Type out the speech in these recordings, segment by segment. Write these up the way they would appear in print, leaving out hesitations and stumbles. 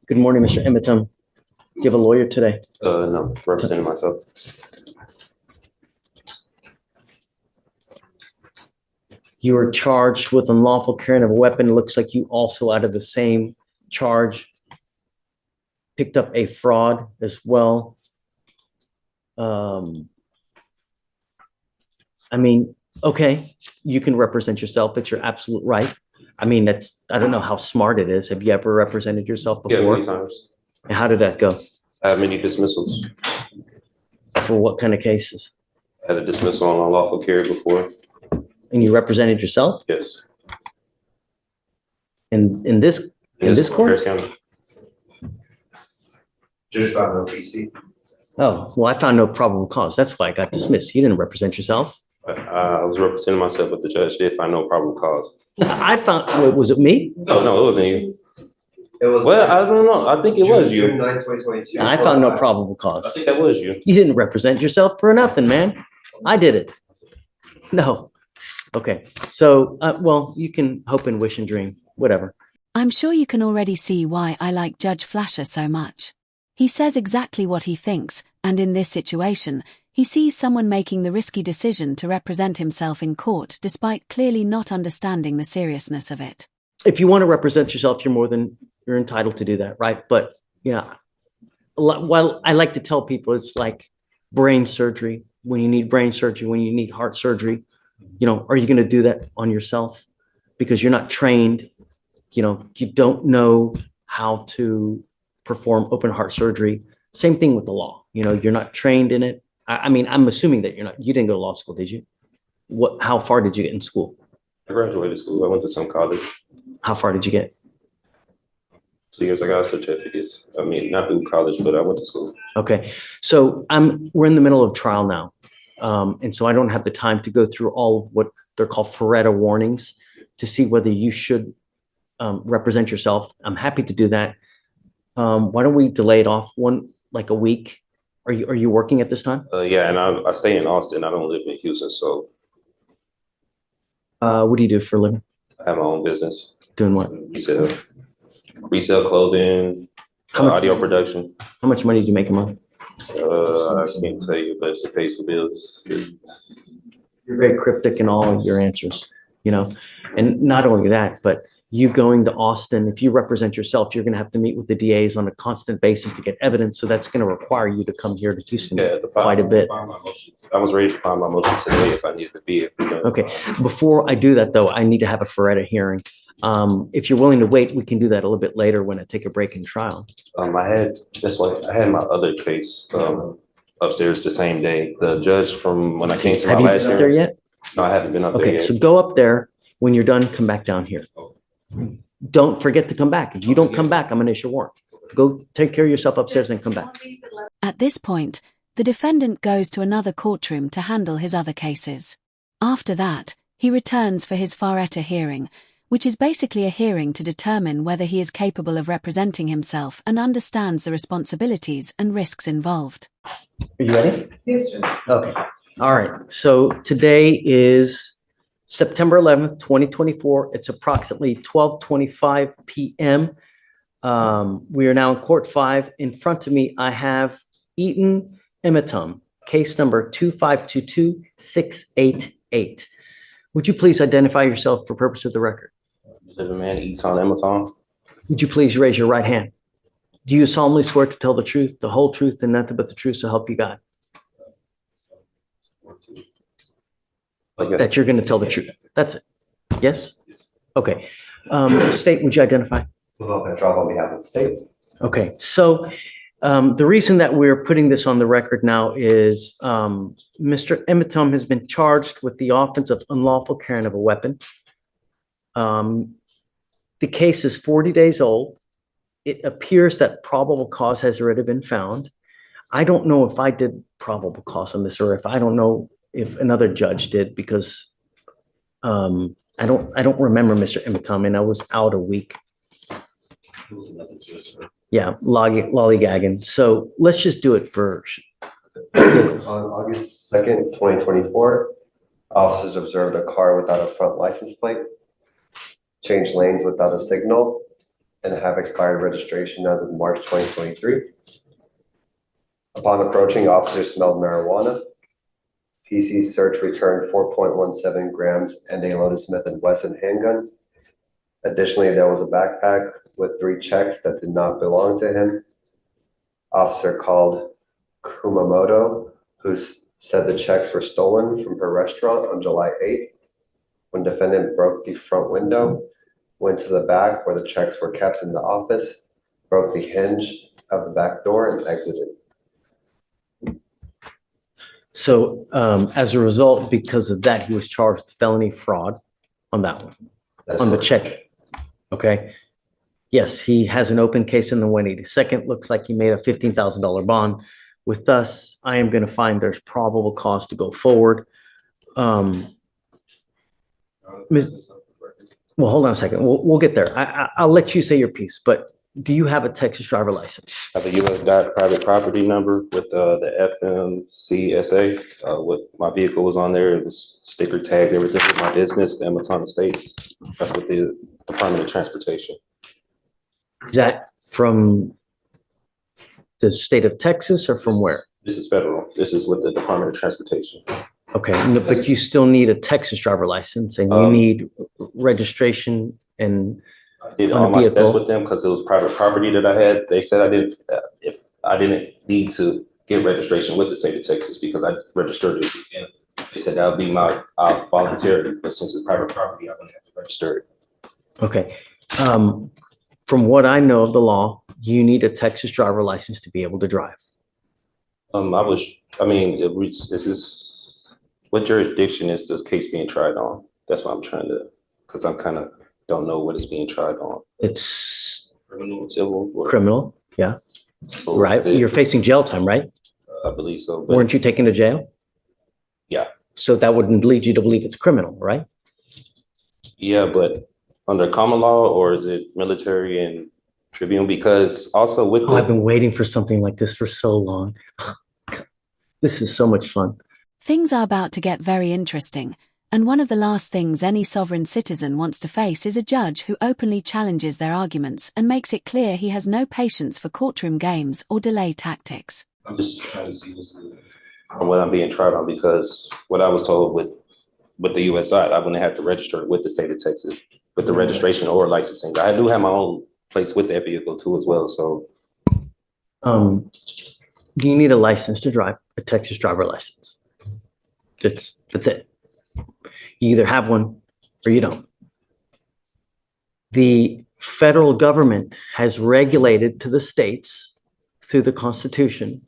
Good morning, Mr. Emitum. Do you have a lawyer today? No, representing myself. You were charged with unlawful carrying of a weapon. It looks like you also, out of the same charge, picked up a fraud as well. I mean, okay, you can represent yourself. It's your absolute right. I mean, I don't know how smart it is. Have you ever represented yourself Yeah, before? many times. And how did that go? I have many dismissals. For what kind of cases? I had a dismissal on unlawful carry before. And you represented yourself? Yes. In this court? Harris County. Just found no PC. Oh, well, I found no probable cause. That's why I got dismissed. You didn't represent yourself. I was representing myself, but the judge did find no probable cause. Was it me? No, it wasn't you. It was. Well, I don't know. I think it was you. June 9, 2022. I found no probable cause. I think that was you. You didn't represent yourself for nothing, man. I did it. No. Okay. So, well, you can hope and wish and dream, whatever. I'm sure you can already see why I like Judge Flasher so much. He says exactly what he thinks, and in this situation, he sees someone making the risky decision to represent himself in court despite clearly not understanding the seriousness of it. If you want to represent yourself, you're entitled to do that, right? But, you know, well, I like to tell people it's like brain surgery. When you need brain surgery, when you need heart surgery, you know, are you going to do that on yourself? Because you're not trained, you know, you don't know how to perform open heart surgery. Same thing with the law. You know, you're not trained in it. I mean, I'm assuming that you didn't go to law school, did you? How far did you get in school? I graduated school. I went to some college. How far did you get? 2 years I got certificates. I mean, not through college, but I went to school. Okay. So we're in the middle of trial now. And so I don't have the time to go through all of what they're called Faretta warnings to see whether you should represent yourself. I'm happy to do that. Why don't we delay it off like a week? Are you working at this time? Yeah, and I stay in Austin. I don't live in Houston, so. What do you do for a living? I have my own business. Doing what? Resell clothing, audio production. How much money do you make a month? I can't tell you, but it pays the bills. You're very cryptic in all of your answers, you know, and not only that, but you going to Austin, if you represent yourself, you're going to have to meet with the DAs on a constant basis to get evidence. So that's going to require you to come here to Houston quite a bit. I was ready to file my motion today if I needed to be. Okay. Before I do that, though, I need to have a Faretta hearing. If you're willing to wait, we can do that a little bit later when I take a break in trial. I had my other case upstairs the same day. The judge from when I came to my last year. Have you been up there yet? No, I haven't been up there yet. Okay, so go up there. When you're done, come back down here. Don't forget to come back. If you don't come back, I'm going to issue a warrant. Go take care of yourself upstairs and come back. At this point, the defendant goes to another courtroom to handle his other cases. After that, he returns for his Faretta hearing, which is basically a hearing to determine whether he is capable of representing himself and understands the responsibilities and risks involved. Are you ready? Yes, Judge. Okay. All right. So today is September 11th, 2024. It's approximately 12:25 p.m. We are now in Court 5. In front of me, I have Eaton Emitum, case number 2522688. Would you please identify yourself for purpose of the record? Living man, Eaton Emitum. Would you please raise your right hand? Do you solemnly swear to tell the truth, the whole truth, and nothing but the truth, so help you God? That you're going to tell the truth. That's it. Yes? Okay. State, would you identify? Petrov on behalf of the state. Okay. So the reason that we're putting this on the record now is Mr. Emitum has been charged with the offense of unlawful carrying of a weapon. The case is 40 days old. It appears that probable cause has already been found. I don't know if I did probable cause on this, or if I don't know if another judge did, because I don't remember Mr. Emitum, and I was out a week. Yeah, lollygagging. So let's just do it first. On August 2nd, 2024, officers observed a car without a front license plate, changed lanes without a signal, and have expired registration as of March 2023. Upon approaching, officers smelled marijuana. PC search returned 4.17 grams and a loaded Smith & Wesson handgun. Additionally, there was a backpack with 3 checks that did not belong to him. Officer called Kumamoto, who said the checks were stolen from her restaurant on July 8th. When defendant broke the front window, went to the back where the checks were kept in the office, broke the hinge of the back door and exited. So as a result, because of that, he was charged with felony fraud on that one, That's on the correct. check. Okay. Yes, he has an open case in the 182nd. Looks like he made a $15,000 bond. With us, I am going to find there's probable cause to go forward. Well, hold on a second. We'll get there. I'll let you say your piece, but do you have a Texas driver license? I have a US private property number with the FMCSA. What my vehicle was on there, it was sticker tags, everything with my business, the Amazon Estates. That's with the Department of Transportation. Is that from the state of Texas or from where? This is federal. This is with the Department of Transportation. Okay, no, but you still need a Texas driver license and you need registration and I did on a all my steps vehicle. with them because it was private property that I had. They said I didn't, if I didn't need to get registration with the state of Texas because I registered it. And they said that would be my voluntary, but since it's private property, I wouldn't have to register it. Okay. From what I know of the law, you need a Texas driver license to be able to drive. This is, what jurisdiction is this case being tried on? That's what I'm trying to, because I'm kind of don't know what it's being tried on. It's Criminal, civil? Or- criminal, yeah, or right? is it- You're facing jail time, right? I believe so. But Weren't you taken to jail? Yeah. So that wouldn't lead you to believe it's criminal, right? yeah, but under common law, or is it military and tribune? Because also with Oh, I've the, been waiting for something like this for so long. This is so much fun. Things are about to get very interesting, and one of the last things any sovereign citizen wants to face is a judge who openly challenges their arguments and makes it clear he has no patience for courtroom games or delay tactics. I'm just trying to see what I'm being tried on, because what I was told with the US side, I wouldn't have to register it with the state of Texas, with the registration or licensing. I do have my own place with that vehicle too as well, so. Do you need a license to drive? A Texas driver license? That's it. You either have one or you don't. The federal government has regulated to the states through the Constitution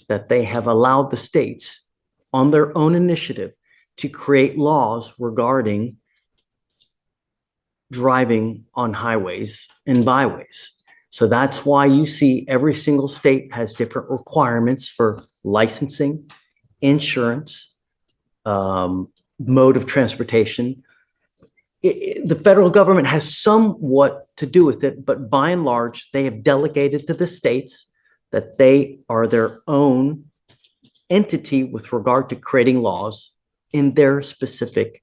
that they have allowed the states on their own initiative to create laws regarding driving on highways and byways. So that's why you see every single state has different requirements for licensing, insurance, mode of transportation. The federal government has somewhat to do with it, but by and large, they have delegated to the states that they are their own entity with regard to creating laws in their specific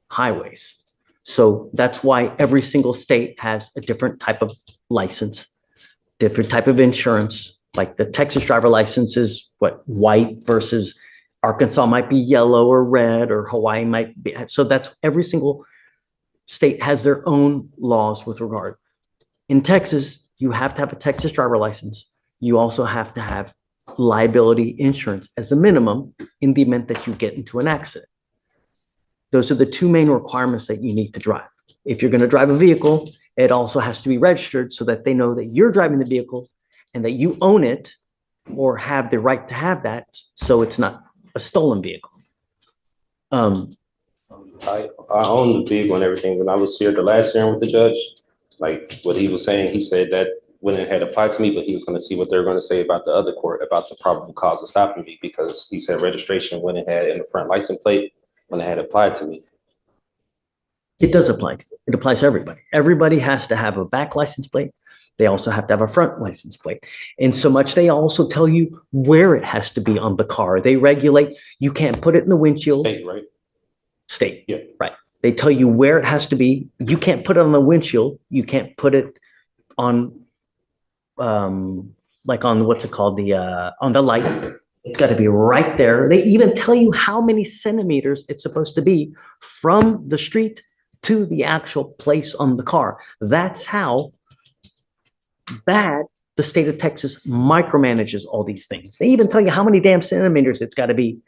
highways. So that's why every single state has a different type of license, different type of insurance. Like the Texas driver license is what, white, versus Arkansas might be yellow or red, or Hawaii might be. So that's every single state has their own laws with regard. In Texas, you have to have a Texas driver license. You also have to have liability insurance as a minimum in the event that you get into an accident. Those are the two main requirements that you need to drive. If you're going to drive a vehicle, it also has to be registered so that they know that you're driving the vehicle and that you own it or have the right to have that, so it's not a stolen vehicle. I own the vehicle and everything. When I was here the last hearing with the judge, like what he was saying, he said that when it had applied to me, but he was going to see what they were going to say about the other court, about the probable cause of stopping me, because he said registration when it had in the front license plate, when it had applied to me. It does apply. It applies to everybody. Everybody has to have a back license plate. They also have to have a front license plate. And so much, they also tell you where it has to be on the car. They regulate, you can't put it in the windshield. State, right? State, Yeah. right. They tell you where it has to be. You can't put it on the windshield. You can't put it on, like on what's it called, on the light. It's got to be right there. They even tell you how many centimeters it's supposed to be from the street to the actual place on the car. That's how bad the state of Texas micromanages all these things. They even tell you how many damn centimeters it's got to be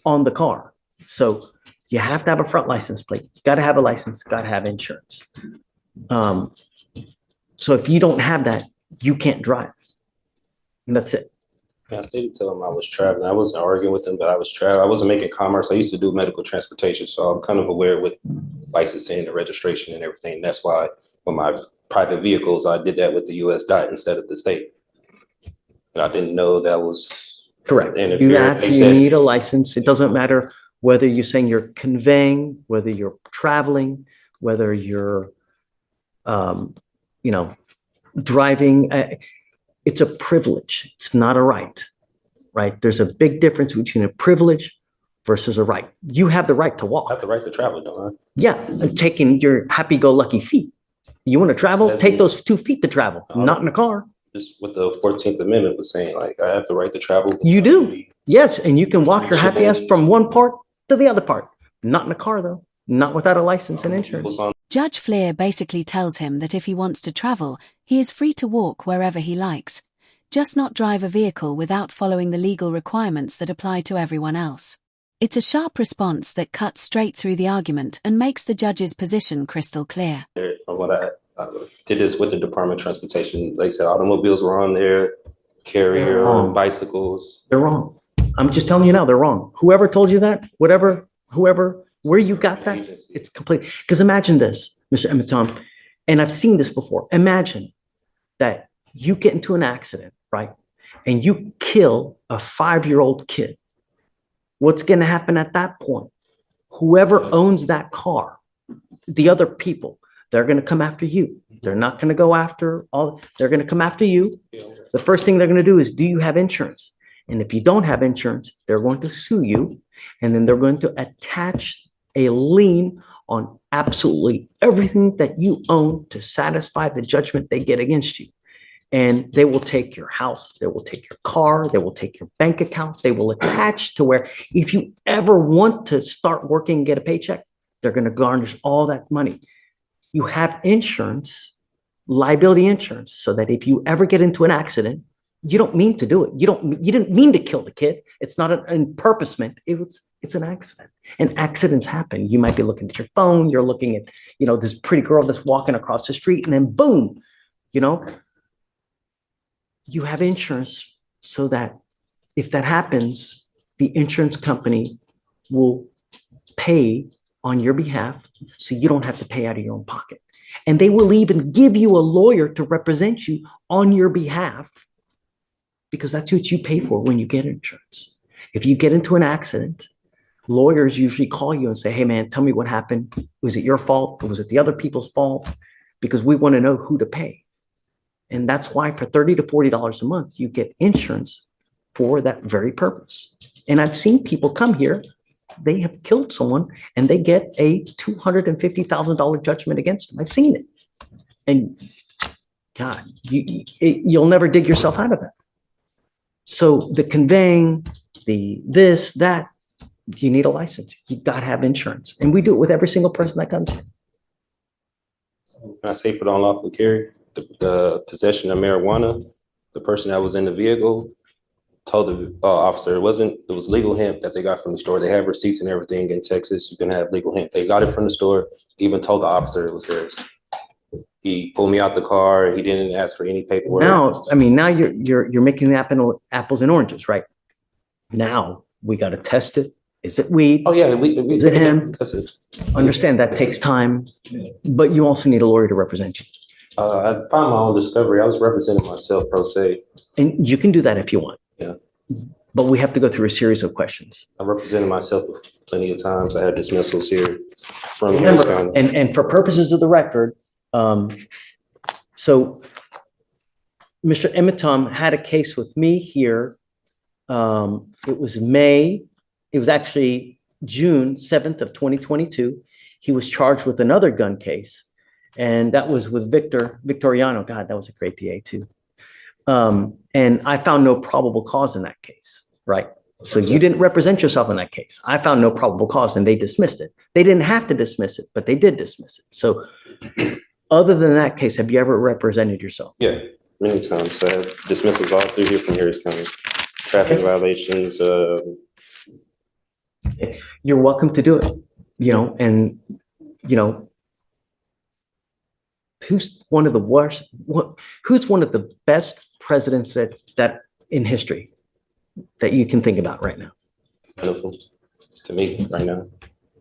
on the car. So you have to have a front license plate. You got to have a license, got to have insurance. So if you don't have that, you can't drive. And that's it. Yeah, I did tell him I was traveling. I wasn't arguing with him, but I was traveling. I wasn't making commerce. I used to do medical transportation, so I'm kind of aware with licensing and registration and everything. That's why with my private vehicles, I did that with the US DOT instead of the state. And I didn't know that was Correct. You said, need a license. It doesn't matter whether you're saying you're conveying, whether you're traveling, whether you're, driving. It's a privilege. It's not a right, right? There's a big difference between a privilege versus a right. You have the right to walk. I have the right to travel, don't I? Yeah, taking your happy-go-lucky feet. You want to travel? Take those 2 feet to travel, not in a car. Just what the 14th Amendment was saying, like I have the right to travel. You do. Yes, and you can walk your happy ass from one part to the other part. Not in a car, though. Not without a license and insurance. Judge Fleer basically tells him that if he wants to travel, he is free to walk wherever he likes, just not drive a vehicle without following the legal requirements that apply to everyone else. It's a sharp response that cuts straight through the argument and makes the judge's position crystal clear. From what I did this with the Department of Transportation, they said automobiles were on there, carrier, bicycles. They're wrong. I'm just telling you now, they're wrong. Whoever told you that, whoever, where you got that, it's complete. Because imagine this, Mr. Emiton, and I've seen this before. Imagine that you get into an accident, right? And you kill a 5-year-old kid. What's going to happen at that point? Whoever owns that car, the other people, they're going to come after you. They're not going to go after they're going to come after you. The first thing they're going to do is, do you have insurance? And if you don't have insurance, they're going to sue you. And then they're going to attach a lien on absolutely everything that you own to satisfy the judgment they get against you. And they will take your house, they will take your car, they will take your bank account, they will attach to where if you ever want to start working and get a paycheck, they're going to garnish all that money. You have insurance, liability insurance, so that if you ever get into an accident, you don't mean to do it. You didn't mean to kill the kid. It's not an purposement. It's an accident. And accidents happen. You might be looking at your phone. You're looking at, this pretty girl that's walking across the street, and then boom, you have insurance so that if that happens, the insurance company will pay on your behalf so you don't have to pay out of your own pocket. And they will even give you a lawyer to represent you on your behalf, because that's what you pay for when you get insurance. If you get into an accident, lawyers usually call you and say, hey man, tell me what happened. Was it your fault? Or was it the other people's fault? Because we want to know who to pay. And that's why for $30 to $40 a month, you get insurance for that very purpose. And I've seen people come here, they have killed someone and they get a $250,000 judgment against them. I've seen it. And God, you'll never dig yourself out of that. So the conveying, this, that, you need a license. You got to have insurance. And we do it with every single person that comes here. Can I say for the unlawful carry, the possession of marijuana, the person that was in the vehicle told the officer it was legal hemp that they got from the store. They have receipts and everything in Texas. You can have legal hemp. They got it from the store. He even told the officer it was theirs. He pulled me out the car. He didn't ask for any paperwork. Now you're making the apples and oranges, right? Now we got to test it. Is it weed? Oh yeah, is it hemp? Understand that takes time, but you also need a lawyer to represent you. I found my own discovery. I was representing myself pro se. And you can do that if you want. Yeah. But we have to go through a series of questions. I represented myself plenty of times. I had dismissals here from Remember, and for purposes of the record, so Mr. Emitom had a case with me here. It was actually June 7th of 2022. He was charged with another gun case. And that was with Victoriano. God, that was a great DA too. And I found no probable cause in that case, right? So you didn't represent yourself in that case. I found no probable cause and they dismissed it. They didn't have to dismiss it, but they did dismiss it. So other than that case, have you ever represented yourself? Yeah, many times. Dismissals all through here from Harris County. Traffic violations. You're welcome to do it, and, who's one of the worst, who's one of the best presidents that in history that you can think about right now? Wonderful to me right now.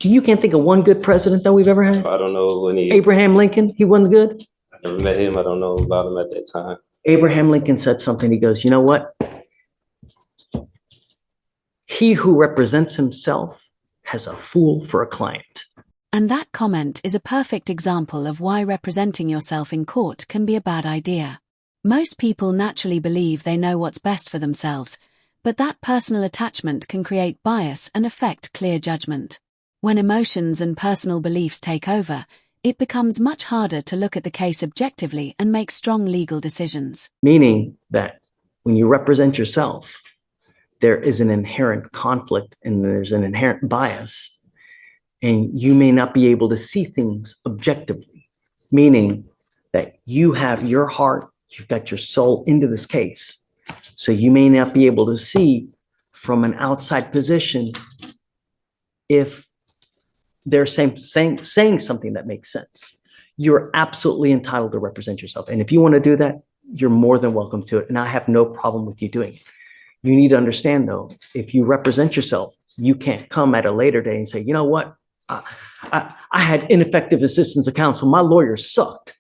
You can't think of one good president that we've ever had? I don't know any. Abraham Lincoln, he wasn't good? I never met him. I don't know about him at that time. Abraham Lincoln said something. He goes, you know what? He who represents himself has a fool for a client. And that comment is a perfect example of why representing yourself in court can be a bad idea. Most people naturally believe they know what's best for themselves, but that personal attachment can create bias and affect clear judgment. When emotions and personal beliefs take over, it becomes much harder to look at the case objectively and make strong legal decisions. Meaning that when you represent yourself, there is an inherent conflict and there's an inherent bias, and you may not be able to see things objectively, meaning that you have your heart, you've got your soul into this case. So you may not be able to see from an outside position if they're saying something that makes sense. You're absolutely entitled to represent yourself. And if you want to do that, you're more than welcome to it. And I have no problem with you doing it. You need to understand, though, if you represent yourself, you can't come at a later day and say, you know what? I had ineffective assistance of counsel. My lawyer sucked.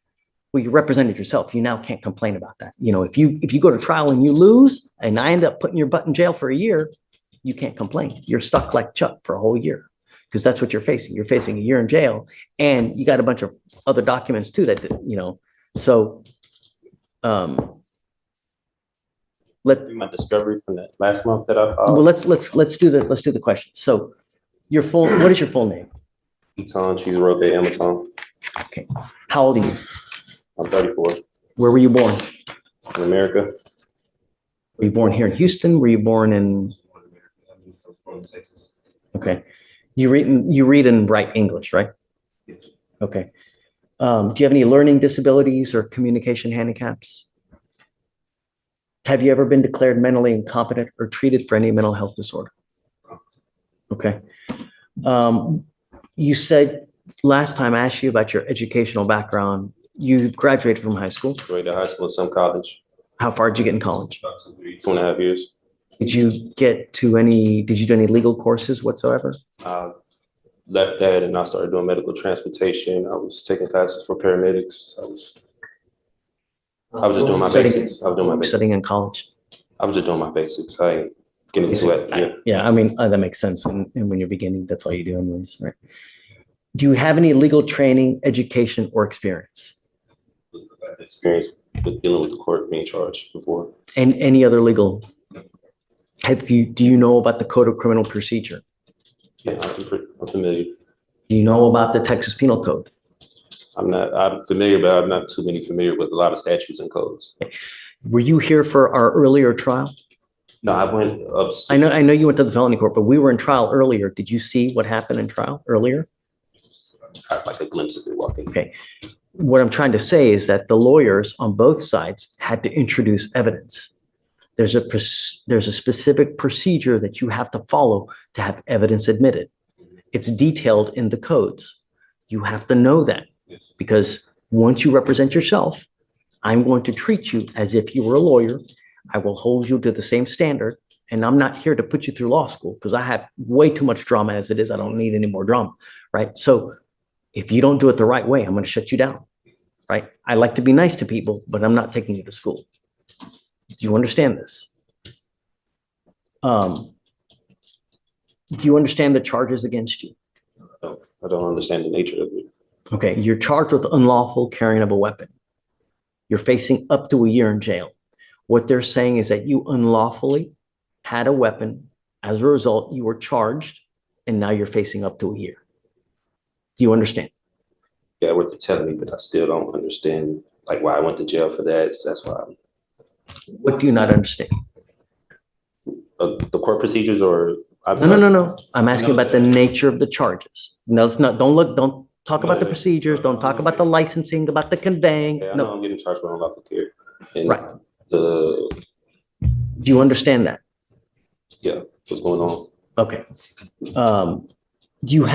Well, you represented yourself. You now can't complain about that. If you go to trial and you lose and I end up putting your butt in jail for a year, you can't complain. You're stuck like Chuck for a whole year because that's what you're facing. You're facing a year in jail and you got a bunch of other documents too so let my discovery from that last month that I filed. Well, let's do the question. So what is your full name? Eton Cheese Roque Amaton. Okay. How old are you? I'm 34. Where were you born? In America. Were you born here in Houston? Were you born in? From Texas. Okay. You read and write English, right? Okay. Do you have any learning disabilities or communication handicaps? Have you ever been declared mentally incompetent or treated for any mental health disorder? Okay. You said last time I asked you about your educational background, you graduated from high school. Graduated high school, some college. How far did you get in college? About 2.5 years. Did you do any legal courses whatsoever? Left that and I started doing medical transportation. I was taking classes for paramedics. I was just doing my basics. I was doing my basics. Studying in college. I was just doing my basics. I ain't getting into it. Yeah. Yeah, I mean, that makes sense. And when you're beginning, that's all you do anyways, right? Do you have any legal training, education, or experience? I've had experience with dealing with the court being charged before. And any other legal? Do you know about the Code of Criminal Procedure? Yeah, I'm familiar. Do you know about the Texas Penal Code? I'm familiar, but I'm not too familiar with a lot of statutes and codes. Were you here for our earlier trial? No, I went up. I know you went to the felony court, but we were in trial earlier. Did you see what happened in trial earlier? I had like a glimpse of it walking. Okay. What I'm trying to say is that the lawyers on both sides had to introduce evidence. There's a specific procedure that you have to follow to have evidence admitted. It's detailed in the codes. You have to know that because once you represent yourself, I'm going to treat you as if you were a lawyer. I will hold you to the same standard. And I'm not here to put you through law school because I have way too much drama as it is. I don't need any more drama, right? So if you don't do it the right way, I'm going to shut you down, right? I like to be nice to people, but I'm not taking you to school. Do you understand this? Do you understand the charges against you? I don't understand the nature of it. Okay, you're charged with unlawful carrying of a weapon. You're facing up to a year in jail. What they're saying is that you unlawfully had a weapon. As a result, you were charged, and now you're facing up to a year. Do you understand? yeah, what they're telling me, but I still don't understand like why I went to jail for that. So that's why What do you not understand? the court procedures or No. I'm asking about the nature of the charges. No, let's not, don't talk about the No. procedures. Don't talk about the licensing, about the conveying. Yeah, I know No, I'm getting charged with unlawful care. And right. the Do you understand that? yeah, what's going on? Okay. You have